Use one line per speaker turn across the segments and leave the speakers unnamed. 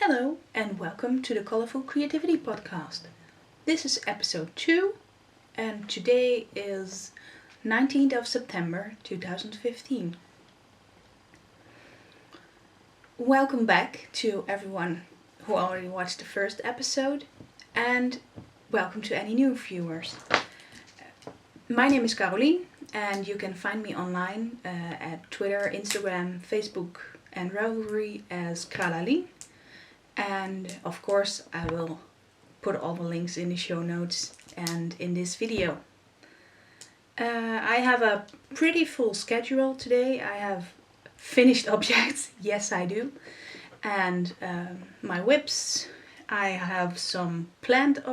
Hello and welcome to the Colourful Creativity Podcast. This is episode 2 and today is 19th of September 2015. Welcome back to everyone who already watched the first episode and welcome to any new viewers. My name is Carolien and you can find me online at Twitter, Instagram, Facebook and Ravelry as Carolien. And of course I will put all the links in the show notes and in this video. I have a pretty full schedule today. I have finished objects, yes I do, and my whips. I have some planned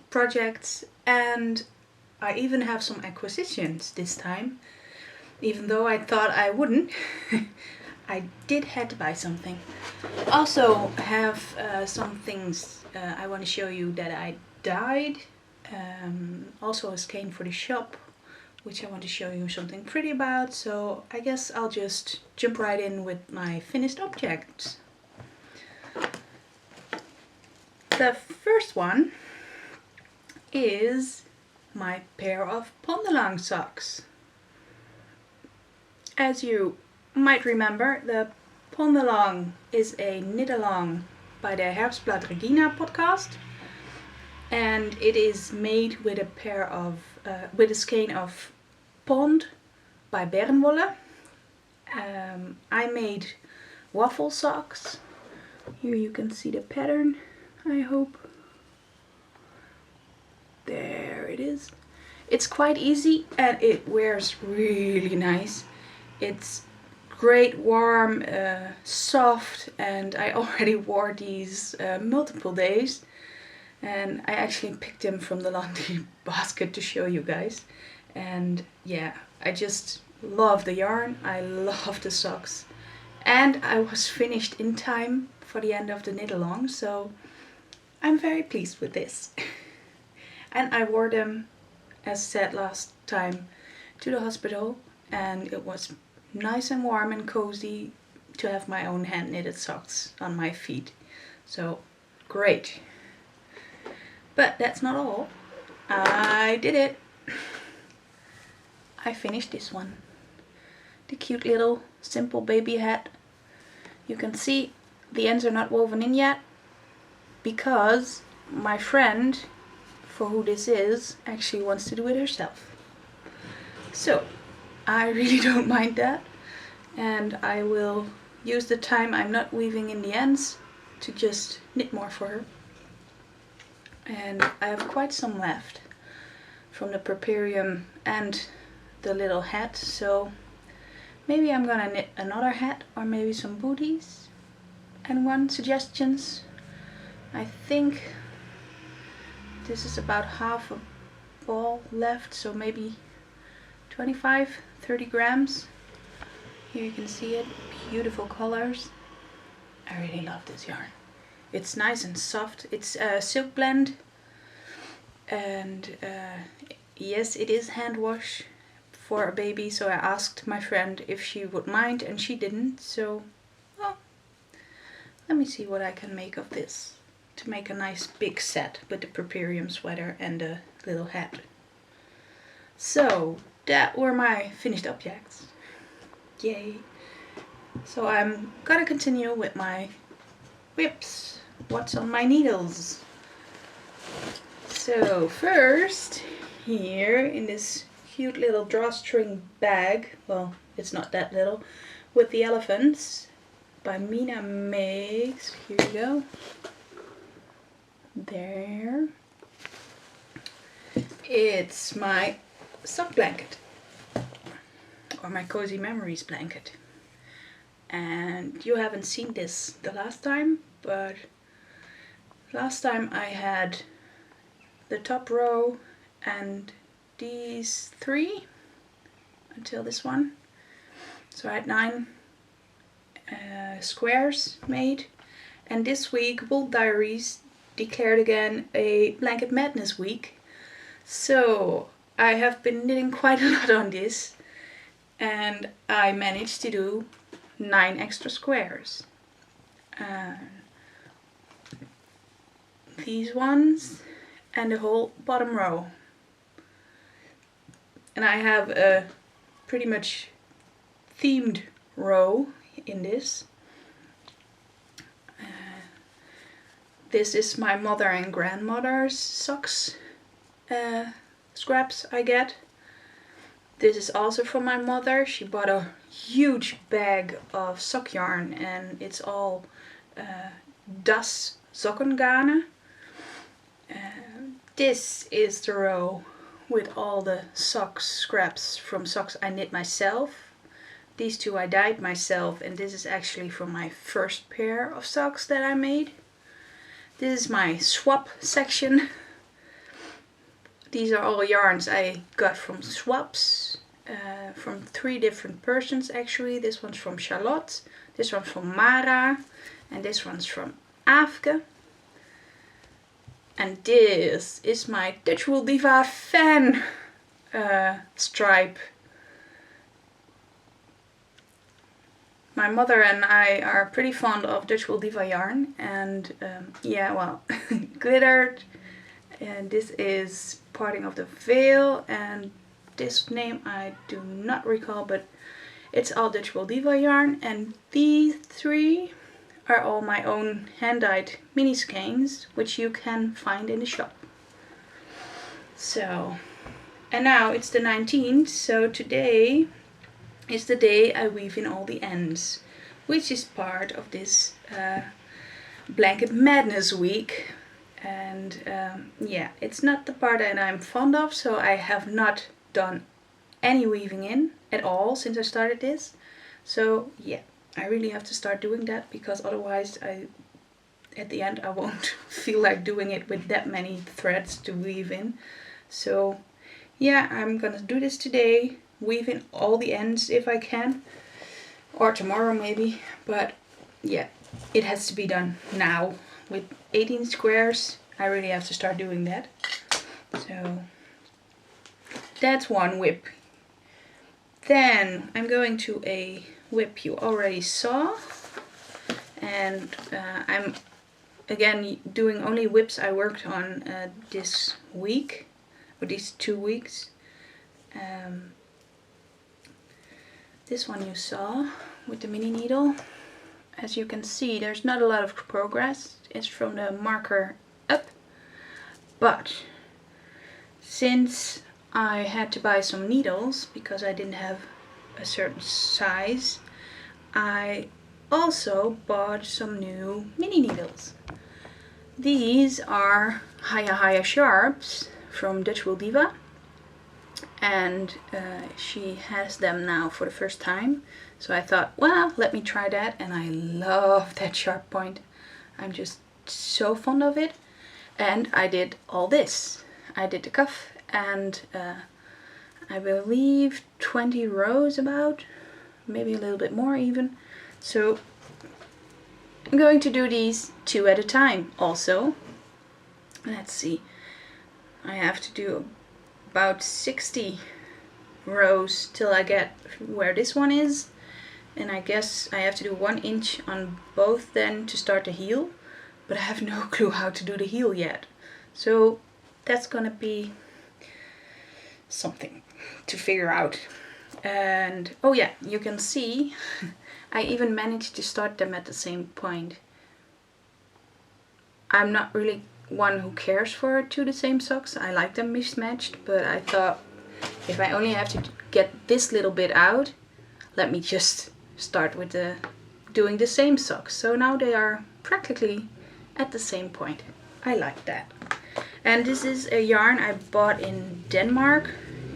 projects and I even have some acquisitions this time. Even though I thought I wouldn't, I did had to buy something. Also have some things I want to show you that I dyed. Also a skein for the shop, which I want to show you something pretty about. So I guess I'll just jump right in with my finished objects. The first one is my pair of pondelang socks. As you might remember, the pondelang is a knit-along by the Herbstblad Regina podcast, and it is made with a skein of pond by Bernwolle. I made waffle socks. Here you can see the pattern, I hope. There it is. It's quite easy and it wears really nice. It's great, warm, soft, and I already wore these multiple days. And I actually picked them from the laundry basket to show you guys. And yeah, I just love the yarn. I love the socks. And I was finished in time for the end of the knit along, so I'm very pleased with this. And I wore them, as said last time, to the hospital, and it was nice and warm and cozy to have my own hand knitted socks on my feet. So great. But that's not all. I did it. I finished this one. The cute little simple baby hat. You can see the ends are not woven in yet because my friend, for who this is, actually wants to do it herself. So I really don't mind that, and I will use the time I'm not weaving in the ends to just knit more for her. And I have quite some left from the Preparium and the little hat, so maybe I'm gonna knit another hat or maybe some booties. And one suggestions, I think this is about half a ball left, so maybe 25-30 grams. Here you can see it, beautiful colors. I really love this yarn. It's nice and soft. It's a silk blend, and yes, it is hand wash for a baby, so I asked my friend if she would mind and she didn't, so well, let me see what I can make of this to make a nice big set with the Preparium sweater and the little hat. So that were my finished objects. Yay! So I'm gonna continue with my whips. What's on my needles? So first, here in this cute little drawstring bag, well, it's not that little, with the elephants by Mina Makes. Here you go. There. It's my sock blanket, or my Cozy Memories blanket. And you haven't seen this the last time, but last time I had the top row and these 3 until this one. So I had 9 squares made, and this week Wool Diaries declared again a Blanket Madness week. So I have been knitting quite a lot on this, and I managed to do 9 extra squares. these ones, and the whole bottom row. And I have a pretty much themed row in this. This is my mother and grandmother's socks scraps I get. This is also from my mother. She bought a huge bag of sock yarn and it's all Das Sokkengarnen. This is the row with all the socks scraps from socks I knit myself. These two I dyed myself, and this is actually from my first pair of socks that I made. This is my swap section. These are all yarns I got from swaps, from 3 different persons actually. This one's from Charlotte, this one's from Mara, and this one's from Aafke. And this is my Dutch Wool Diva fan stripe. My mother and I are pretty fond of Dutch Wool Diva yarn, and glittered. And this is Parting of the Veil, and this name I do not recall, but it's all Dutch Wool Diva yarn. And these 3 are all my own hand-dyed mini skeins, which you can find in the shop. So, and now it's the 19th, so today is the day I weave in all the ends, which is part of this Blanket Madness week. And it's not the part that I'm fond of, so I have not done any weaving in at all since I started this. So yeah, I really have to start doing that, because otherwise at the end I won't feel like doing it with that many threads to weave in. So yeah, I'm gonna do this today, weave in all the ends if I can, or tomorrow maybe, but yeah, it has to be done now. With 18 squares, I really have to start doing that. So that's one whip. Then I'm going to a whip you already saw, and I'm again doing only whips I worked on this week, or these 2 weeks. This one you saw with the mini needle. As you can see, there's not a lot of progress. It's from the marker up, but since I had to buy some needles because I didn't have a certain size, I also bought some new mini needles. These are Haya Sharps from Dutch Wool Diva, and she has them now for the first time. So I thought, well, let me try that, and I love that sharp point. I'm just so fond of it. And I did all this. I did the cuff and I believe 20 rows about, maybe a little bit more even. So I'm going to do these 2 at a time also. Let's see, I have to do about 60 rows till I get where this one is. And I guess I have to do 1 inch on both then to start the heel, but I have no clue how to do the heel yet. So that's gonna be something to figure out. And oh yeah, you can see I even managed to start them at the same point. I'm not really one who cares for 2 the same socks. I like them mismatched, but I thought if I only have to get this little bit out, let me just start with doing the same socks. So now they are practically at the same point. I like that. And this is a yarn I bought in Denmark.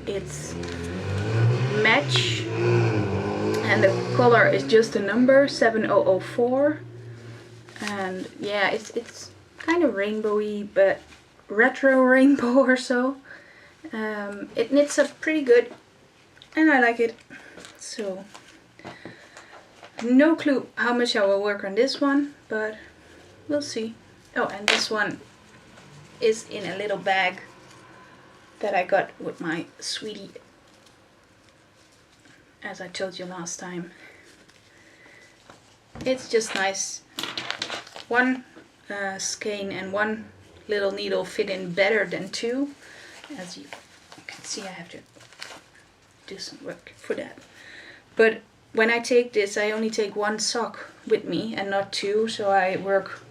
It's Match, and the color is just a number 7004. And yeah, it's kind of rainbowy, but retro rainbow or so. It knits up pretty good and I like it. So no clue how much I will work on this one, but we'll see. Oh, and this one is in a little bag that I got with my sweetie, as I told you last time. It's just nice one skein and one little needle fit in better than two. As you can see, I have to do some work for that. But when I take this, I only take one sock with me and not two. So I work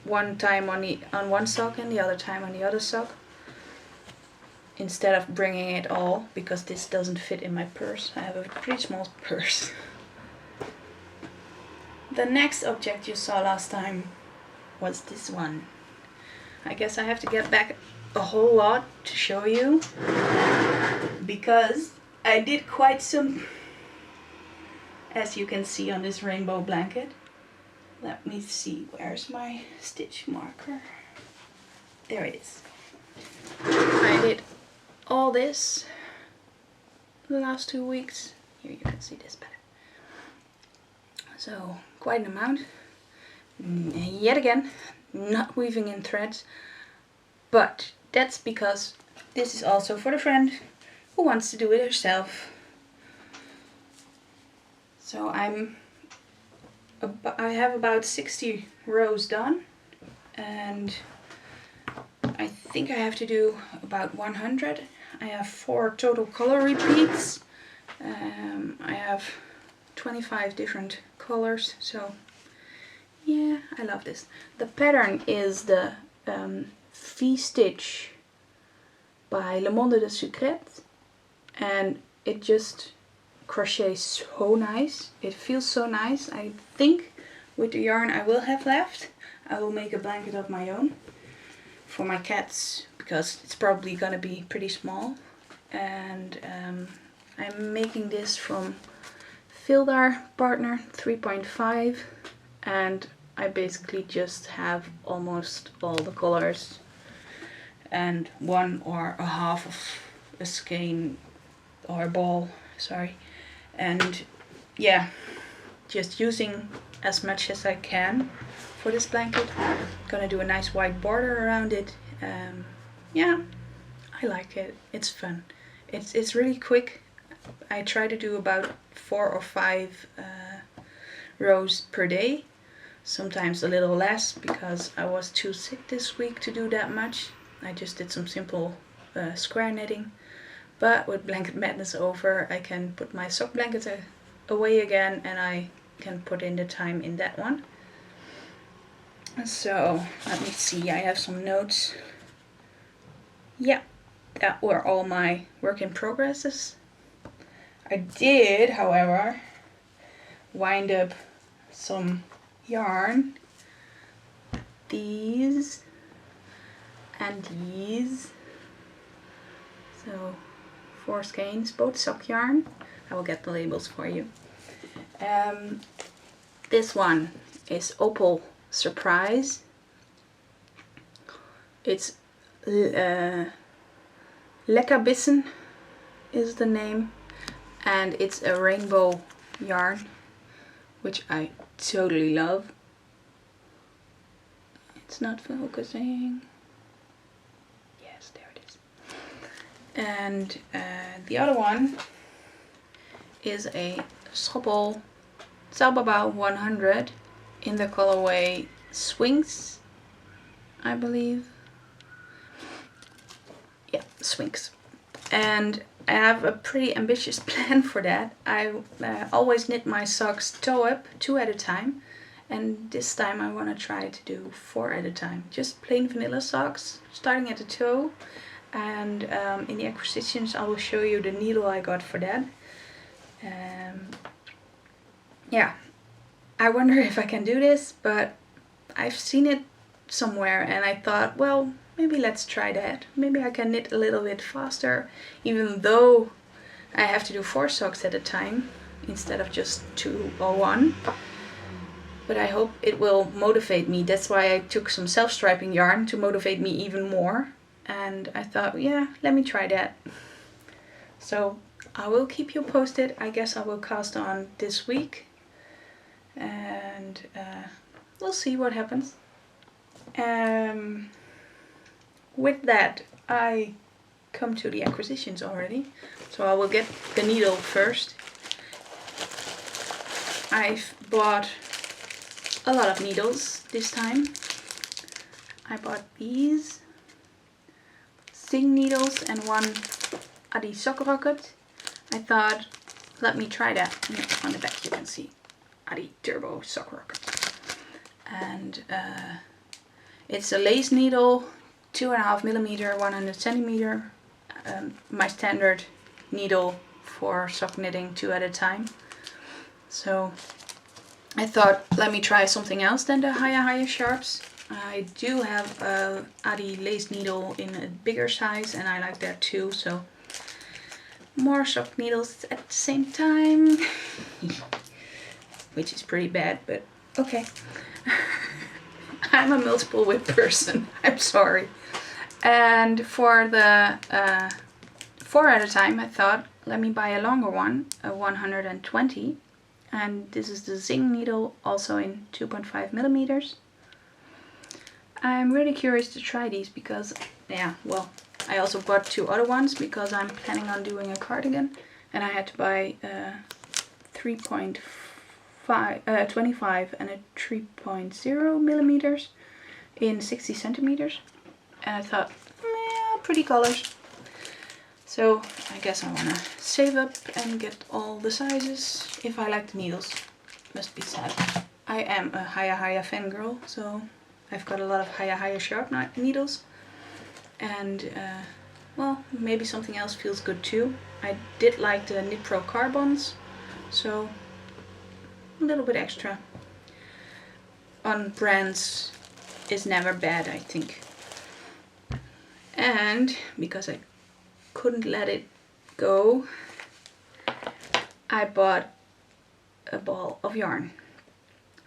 one time on one sock and the other time on the other sock, instead of bringing it all, because this doesn't fit in my purse. I have a pretty small purse. The next object you saw last time was this one. I guess I have to get back a whole lot to show you, because I did quite some, as you can see on this rainbow blanket. Let me see, where's my stitch marker? There it is. I did all this the last 2 weeks. Here you can see this better. So quite an amount. Yet again, not weaving in threads, but that's because this is also for the friend who wants to do it herself. So I have about 60 rows done, and I think I have to do about 100. I have 4 total color repeats. I have 25 different colors, so yeah, I love this. The pattern is the V-stitch by Le Monde de Sucrète, and it just crochets so nice. It feels so nice. I think with the yarn I will have left, I will make a blanket of my own for my cats, because it's probably gonna be pretty small. And I'm making this from Vildar Partner 3.5, and I basically just have almost all the colors and one or a half of a skein or a ball, sorry. And yeah, just using as much as I can for this blanket. Gonna do a nice white border around it. Yeah, I like it. It's fun. It's really quick. I try to do about 4 or 5 rows per day. Sometimes a little less, because I was too sick this week to do that much. I just did some simple square knitting. But with Blanket Madness over, I can put my sock blankets away again, and I can put in the time in that one. So let me see, I have some notes. Yeah, that were all my work in progresses. I did, however, wind up some yarn. These and these. So 4 skeins, both sock yarn. I will get the labels for you. This one is Opal Surprise. It's Lekkerbissen is the name, and it's a rainbow yarn, which I totally love. It's not focusing. Yes, there it is. And the other one is a Schoppel Zaubabau 100 in the colorway Swings, I believe. Yeah, Swings. And I have a pretty ambitious plan for that. I always knit my socks toe up, 2 at a time. And this time I want to try to do 4 at a time. Just plain vanilla socks, starting at the toe. And in the acquisitions I will show you the needle I got for that. Yeah, I wonder if I can do this, but I've seen it somewhere and I thought, well, maybe let's try that. Maybe I can knit a little bit faster, even though I have to do 4 socks at a time instead of just 2 or 1. But I hope it will motivate me. That's why I took some self-striping yarn to motivate me even more. And I thought, yeah, let me try that. So I will keep you posted. I guess I will cast on this week. And we'll see what happens. With that, I come to the acquisitions already. So I will get the needle first. I've bought a lot of needles this time. I bought these Zing needles and one Adi sock rocket. I thought, let me try that. On the back you can see Adi Turbo sock rocket. And it's a lace needle, 2.5 millimeter, 100 centimeter. My standard needle for sock knitting, 2 at a time. So I thought, let me try something else than the Haya Sharps. I do have a Adi lace needle in a bigger size and I like that too, so more sock needles at the same time. Which is pretty bad, but okay. I'm a multiple whip person, I'm sorry. And for the 4 at a time, I thought, let me buy a longer one, a 120. And this is the Zing needle, also in 2.5 millimeters. I'm really curious to try these because, yeah, well, I also bought 2 other ones because I'm planning on doing a cardigan. And I had to buy 25 and a 3.0 millimeters in 60 centimeters. And I thought, yeah, pretty colors. So I guess I want to save up and get all the sizes if I like the needles. Must be said. I am a Haya fangirl, so I've got a lot of Haya sharp needles. And well, maybe something else feels good too. I did like the Knit Pro Carbons, so a little bit extra on brands is never bad, I think. And because I couldn't let it go, I bought a ball of yarn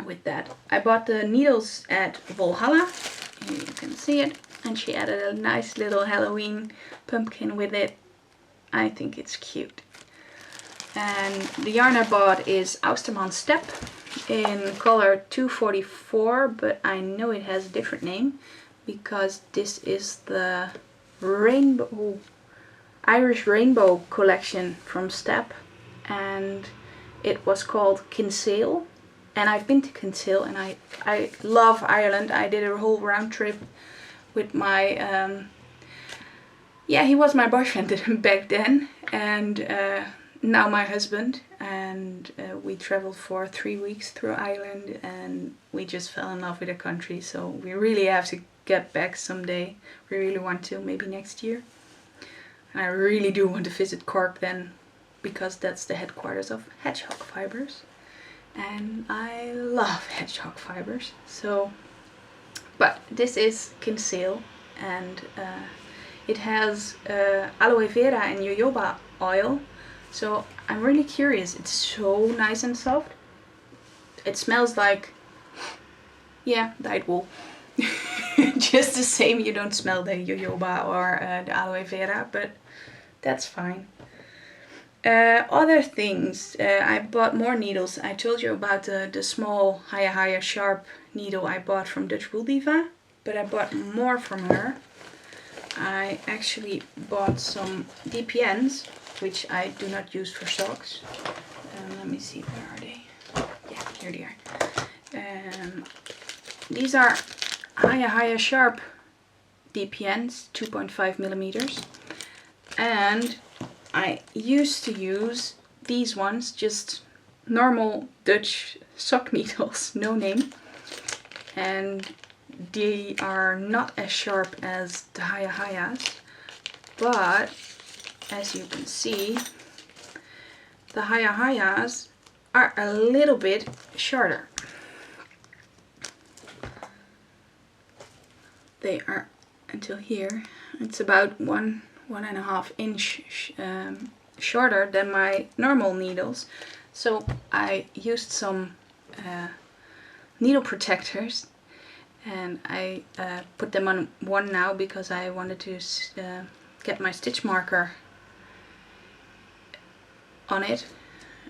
with that. I bought the needles at Valhalla, here you can see it, and she added a nice little Halloween pumpkin with it. I think it's cute. And the yarn I bought is Austerman Step in color 244, but I know it has a different name because this is the rainbow, Irish Rainbow collection from Step, and it was called Kinsale. And I've been to Kinsale and I love Ireland. I did a whole round trip with my, yeah, he was my boyfriend back then, and now my husband. And we traveled for 3 weeks through Ireland and we just fell in love with the country. So we really have to get back someday. We really want to, maybe next year. And I really do want to visit Cork then, because that's the headquarters of hedgehog fibers. And I love hedgehog fibers. So, but this is Kinsale, and it has aloe vera and jojoba oil. So I'm really curious. It's so nice and soft. It smells like, yeah, dyed wool. Just the same, you don't smell the jojoba or the aloe vera, but that's fine. Other things, I bought more needles. I told you about the small Haya sharp needle I bought from Dutch Wool Diva, but I bought more from her. I actually bought some DPNs, which I do not use for socks. Let me see, where are they? Yeah, here they are. These are Haya sharp DPNs, 2.5 millimeters. And I used to use these ones, just normal Dutch sock needles, no name. And they are not as sharp as the Hayas, but as you can see, the Hayas are a little bit shorter. They are until here. It's about 1.5 inch shorter than my normal needles. So I used some needle protectors, and I put them on one now because I wanted to get my stitch marker on it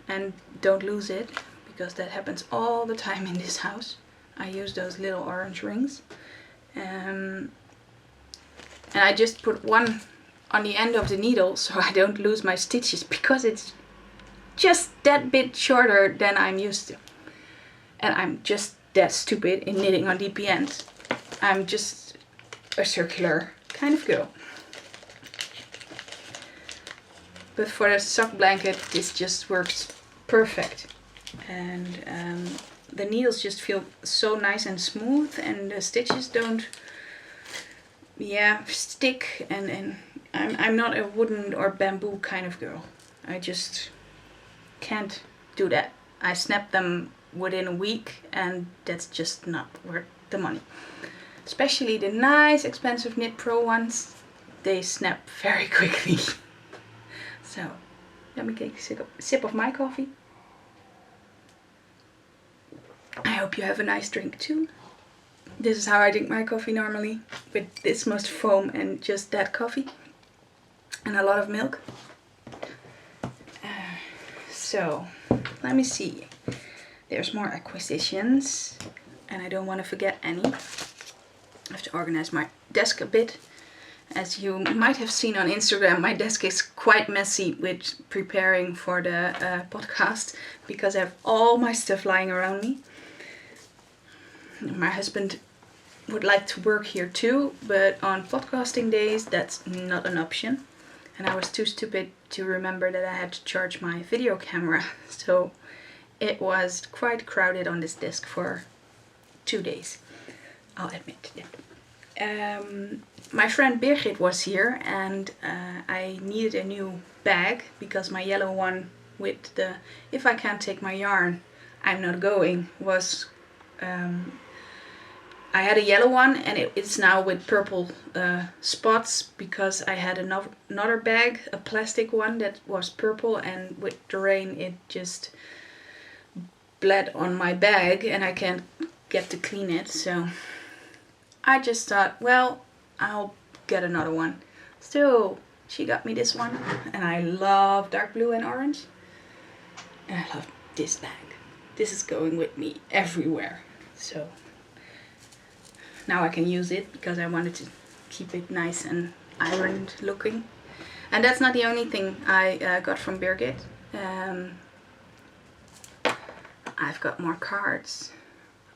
and don't lose it, because that happens all the time in this house. I use those little orange rings, and I just put one on the end of the needle so I don't lose my stitches, because it's just that bit shorter than I'm used to. And I'm just that stupid in knitting on DP ends. I'm just a circular kind of girl. But for the sock blanket, this just works perfect. And the needles just feel so nice and smooth, and the stitches don't stick, and I'm not a wooden or bamboo kind of girl. I just can't do that. I snap them within a week, and that's just not worth the money. Especially the nice expensive Knit Pro ones, they snap very quickly. So let me take a sip of my coffee. I hope you have a nice drink too. This is how I drink my coffee normally, with this much foam and just that coffee and a lot of milk. So let me see. There's more acquisitions and I don't want to forget any. I have to organize my desk a bit. As you might have seen on Instagram, my desk is quite messy with preparing for the podcast because I have all my stuff lying around me. My husband would like to work here too, but on podcasting days that's not an option. And I was too stupid to remember that I had to charge my video camera. So it was quite crowded on this desk for 2 days, I'll admit. My friend Birgit was here and I needed a new bag because my yellow one with the "if I can't take my yarn, I'm not going" was... I had a yellow one and it's now with purple spots because I had another bag, a plastic one that was purple, and with the rain it just bled on my bag and I can't get to clean it. So I just thought, well, I'll get another one. So she got me this one and I love dark blue and orange. And I love this bag. This is going with me everywhere. So now I can use it because I wanted to keep it nice and ironed looking. And that's not the only thing I got from Birgit. I've got more cards.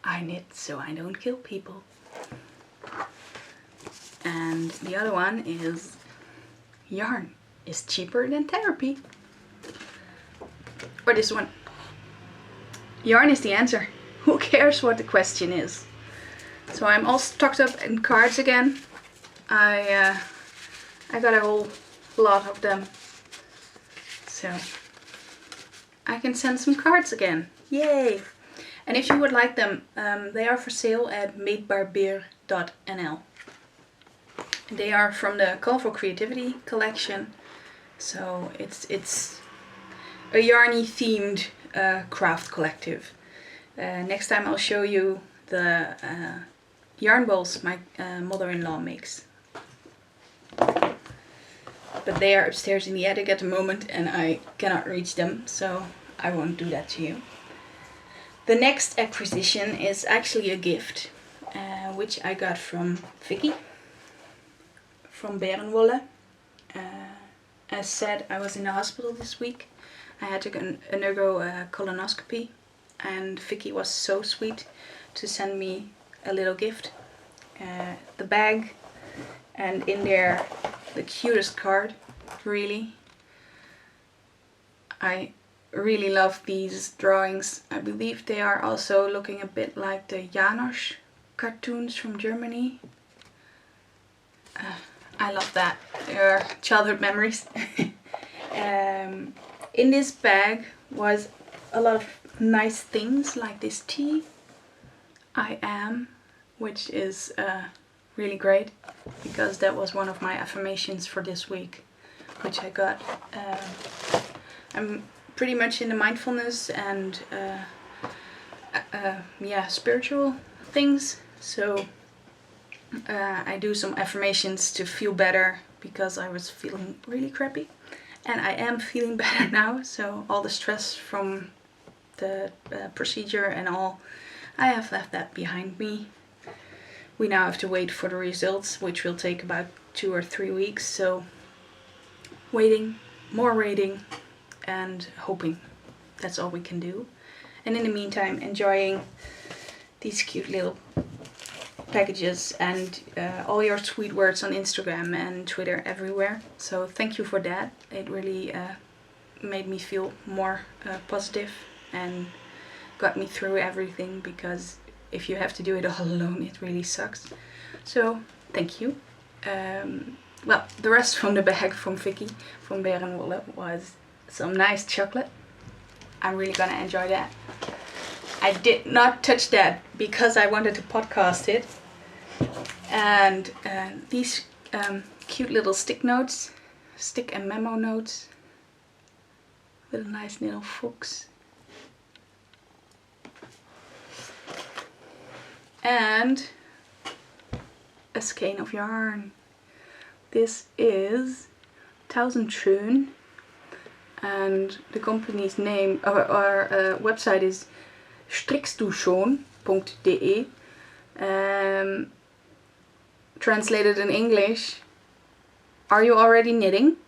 I knit so I don't kill people. And the other one is yarn is cheaper than therapy. Or this one. Yarn is the answer. Who cares what the question is? So I'm all stocked up in cards again. I got a whole lot of them. So I can send some cards again. Yay! And if you would like them, they are for sale at madebarbeer.nl. They are from the Colourful Creativity collection. So it's a yarny themed craft collective. Next time I'll show you the yarn balls my mother-in-law makes. But they are upstairs in the attic at the moment and I cannot reach them, so I won't do that to you. The next acquisition is actually a gift, which I got from Vicky from Berenwolle. As said, I was in the hospital this week. I had to undergo a colonoscopy, and Vicky was so sweet to send me a little gift. The bag, and in there the cutest card, really. I really love these drawings. I believe they are also looking a bit like the Janosch cartoons from Germany. I love that. They are childhood memories. In this bag was a lot of nice things like this tea. I am, which is really great because that was one of my affirmations for this week, which I got. I'm pretty much into mindfulness and spiritual things, so I do some affirmations to feel better because I was feeling really crappy, and I am feeling better now. So all the stress from the procedure and all, I have left that behind me. We now have to wait for the results, which will take about 2 or 3 weeks. So waiting, more waiting, and hoping. That's all we can do. And in the meantime, enjoying these cute little packages and all your sweet words on Instagram and Twitter everywhere. So thank you for that. It really made me feel more positive and got me through everything, because if you have to do it all alone, it really sucks. So thank you. Well, the rest from the bag from Vicky from Berenwolle was some nice chocolate. I'm really gonna enjoy that. I did not touch that because I wanted to podcast it. And these cute little stick and memo notes with a nice little fox. And a skein of yarn. This is 1000 Troon, and the company's name or website is strikstuschoon.de. Translated in English, are you already knitting?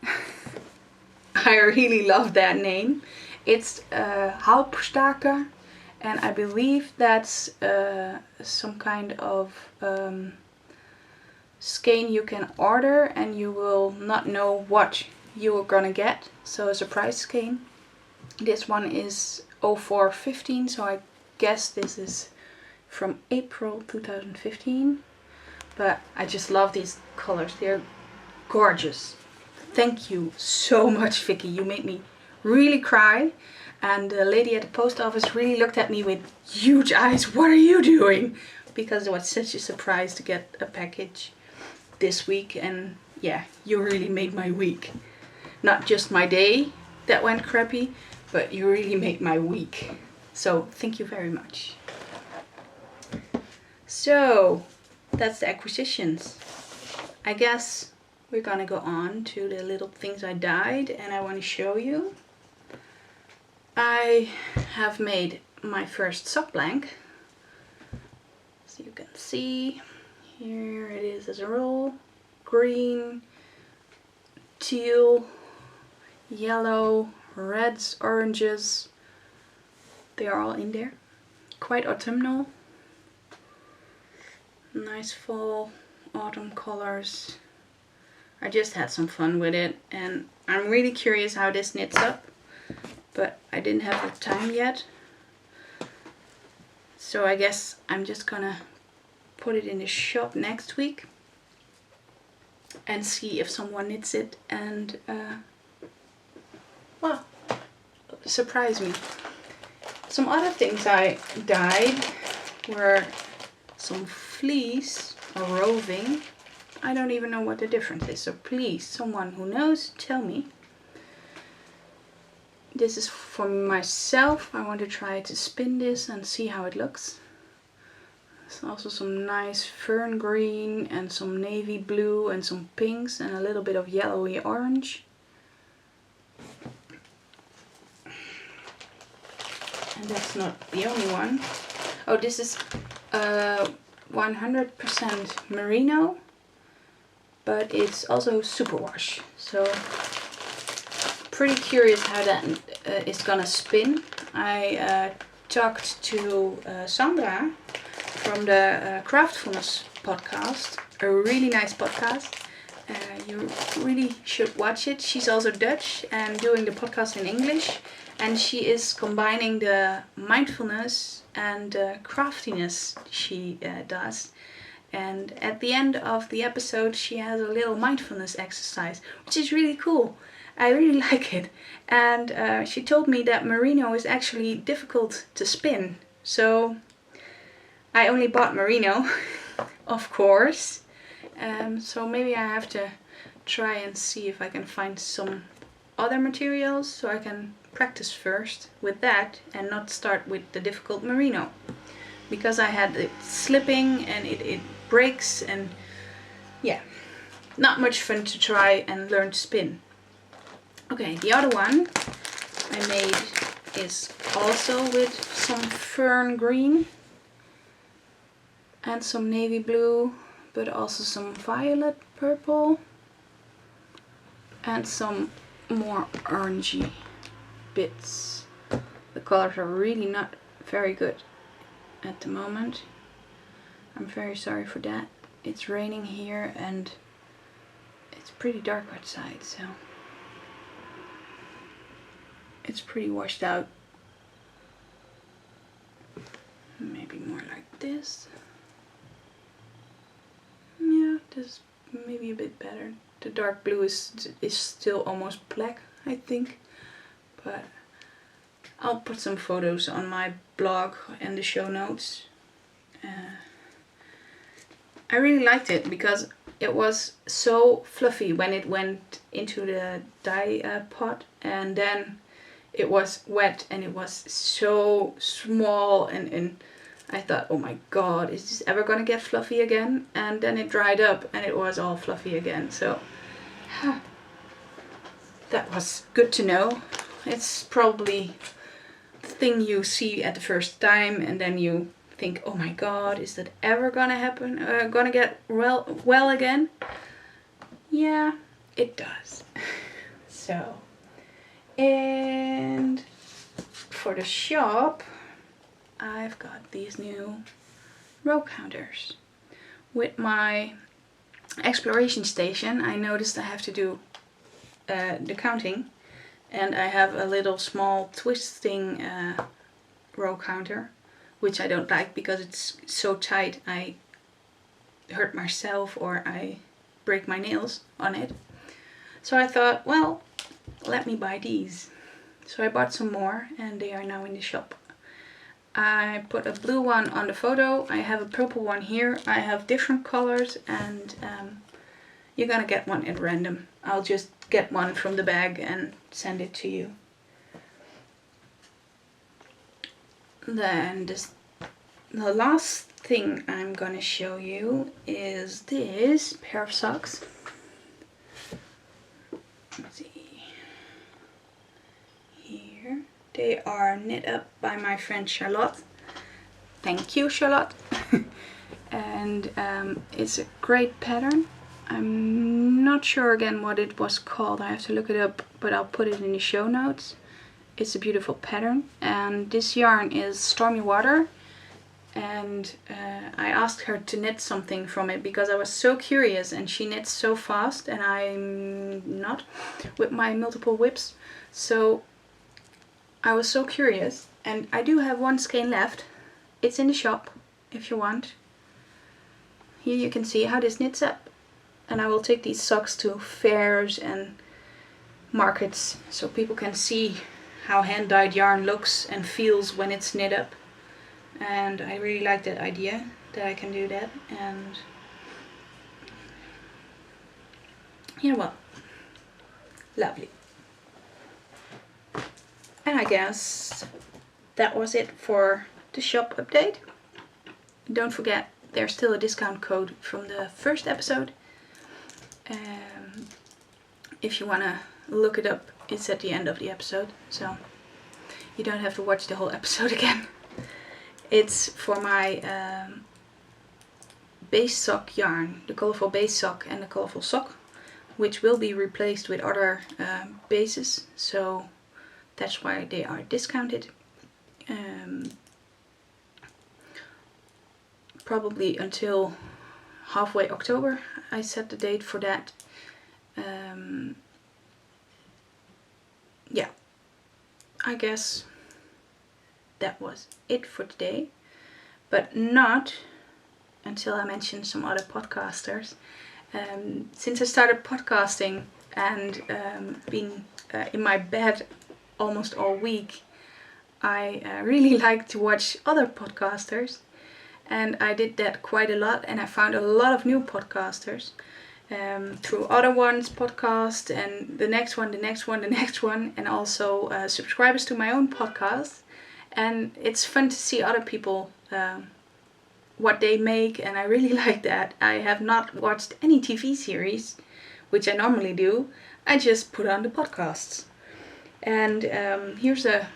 I really love that name. It's Halbstaker, and I believe that's some kind of skein you can order and you will not know what you are gonna get. So a surprise skein. This one is 0415, so I guess this is from April 2015. But I just love these colors. They're gorgeous. Thank you so much, Vicky. You made me really cry. And the lady at the post office really looked at me with huge eyes. What are you doing? Because it was such a surprise to get a package this week. And yeah, you really made my week. Not just my day that went crappy, but you really made my week. So thank you very much. So that's the acquisitions. I guess we're gonna go on to the little things I dyed, and I want to show you. I have made my first sock blank. So you can see, here it is as a roll. Green, teal, yellow, reds, oranges. They are all in there. Quite autumnal. Nice fall, autumn colors. I just had some fun with it, and I'm really curious how this knits up, but I didn't have the time yet. So I guess I'm just gonna put it in the shop next week and see if someone knits it and well, surprise me. Some other things I dyed were some fleece or roving. I don't even know what the difference is, so please, someone who knows, tell me. This is for myself. I want to try to spin this and see how it looks. There's also some nice fern green and some navy blue and some pinks and a little bit of yellowy orange. And that's not the only one. Oh, this is 100% merino, but it's also superwash. So pretty curious how that is gonna spin. I talked to Sandra from the Craftfulness podcast, a really nice podcast. You really should watch it. She's also Dutch and doing the podcast in English, and she is combining the mindfulness and craftiness she does. And at the end of the episode she has a little mindfulness exercise, which is really cool. I really like it. And she told me that merino is actually difficult to spin. So I only bought merino, of course. So maybe I have to try and see if I can find some other materials so I can practice first with that and not start with the difficult merino. Because I had it slipping and it breaks, and yeah, not much fun to try and learn to spin. Okay, the other one I made is also with some fern green and some navy blue, but also some violet purple and some more orangey bits. The colors are really not very good at the moment. I'm very sorry for that. It's raining here and it's pretty dark outside, so it's pretty washed out. Maybe more like this. Yeah, this is maybe a bit better. The dark blue is still almost black, I think. But I'll put some photos on my blog and the show notes. I really liked it because it was so fluffy when it went into the dye pot, and then it was wet and it was so small, and I thought, oh my god, is this ever gonna get fluffy again? And then it dried up and it was all fluffy again, so that was good to know. It's probably the thing you see at the first time and then you think, oh my god, is that ever gonna happen? Gonna get well again? Yeah, it does. So, and for the shop, I've got these new row counters. With my exploration station, I noticed I have to do the counting, and I have a little small twisting row counter, which I don't like because it's so tight I hurt myself or I break my nails on it. So I thought, well, let me buy these. So I bought some more and they are now in the shop. I put a blue one on the photo, I have a purple one here, I have different colors, and you're gonna get one at random. I'll just get one from the bag and send it to you. Then the last thing I'm gonna show you is this pair of socks. Let's see. Here. They are knit up by my friend Charlotte. Thank you, Charlotte. And it's a great pattern. I'm not sure again what it was called. I have to look it up, but I'll put it in the show notes. It's a beautiful pattern, and this yarn is Stormy Water, and I asked her to knit something from it because I was so curious, and she knits so fast and I'm not with my multiple whips, so I was so curious, and I do have one skein left. It's in the shop if you want. Here you can see how this knits up, and I will take these socks to fairs and markets so people can see how hand-dyed yarn looks and feels when it's knit up. And I really like that idea that I can do that, and yeah, well, lovely. And I guess that was it for the shop update. Don't forget, there's still a discount code from the first episode. If you want to look it up, it's at the end of the episode, so you don't have to watch the whole episode again. It's for my base sock yarn, the Colourful base sock and the Colourful sock, which will be replaced with other bases, so that's why they are discounted. Probably until halfway October, I set the date for that. Yeah, I guess that was it for today, but not until I mention some other podcasters. Since I started podcasting and been in my bed almost all week, I really like to watch other podcasters, and I did that quite a lot, and I found a lot of new podcasters through other ones' podcast, and the next one, and also subscribers to my own podcast. And it's fun to see other people, what they make, and I really like that. I have not watched any TV series, which I normally do. I just put on the podcasts. And here's a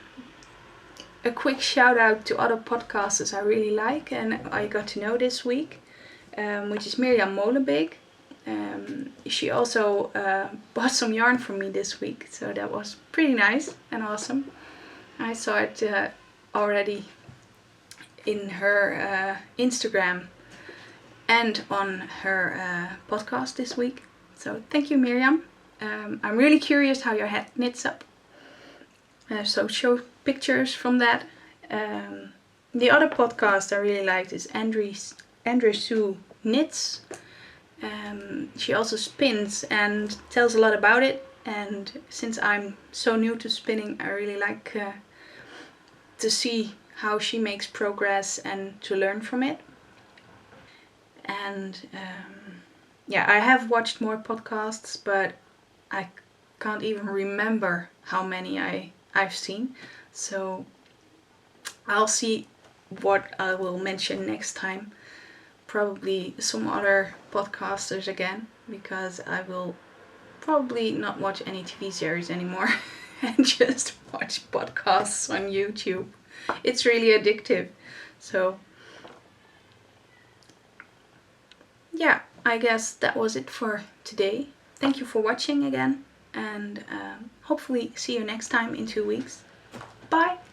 quick shout out to other podcasters I really like and I got to know this week, which is Mirjam Molenbeek. She also bought some yarn from me this week, so that was pretty nice and awesome. I saw it already in her Instagram and on her podcast this week. So thank you, Miriam. I'm really curious how your hat knits up. So show pictures from that. The other podcast I really liked is Andre Sue Knits. She also spins and tells a lot about it. And since I'm so new to spinning, I really like to see how she makes progress and to learn from it. And I have watched more podcasts, but I can't even remember how many I've seen. So I'll see what I will mention next time. Probably some other podcasters again, because I will probably not watch any TV series anymore and just watch podcasts on YouTube. It's really addictive. So yeah, I guess that was it for today. Thank you for watching again, and hopefully see you next time in 2 weeks. Bye!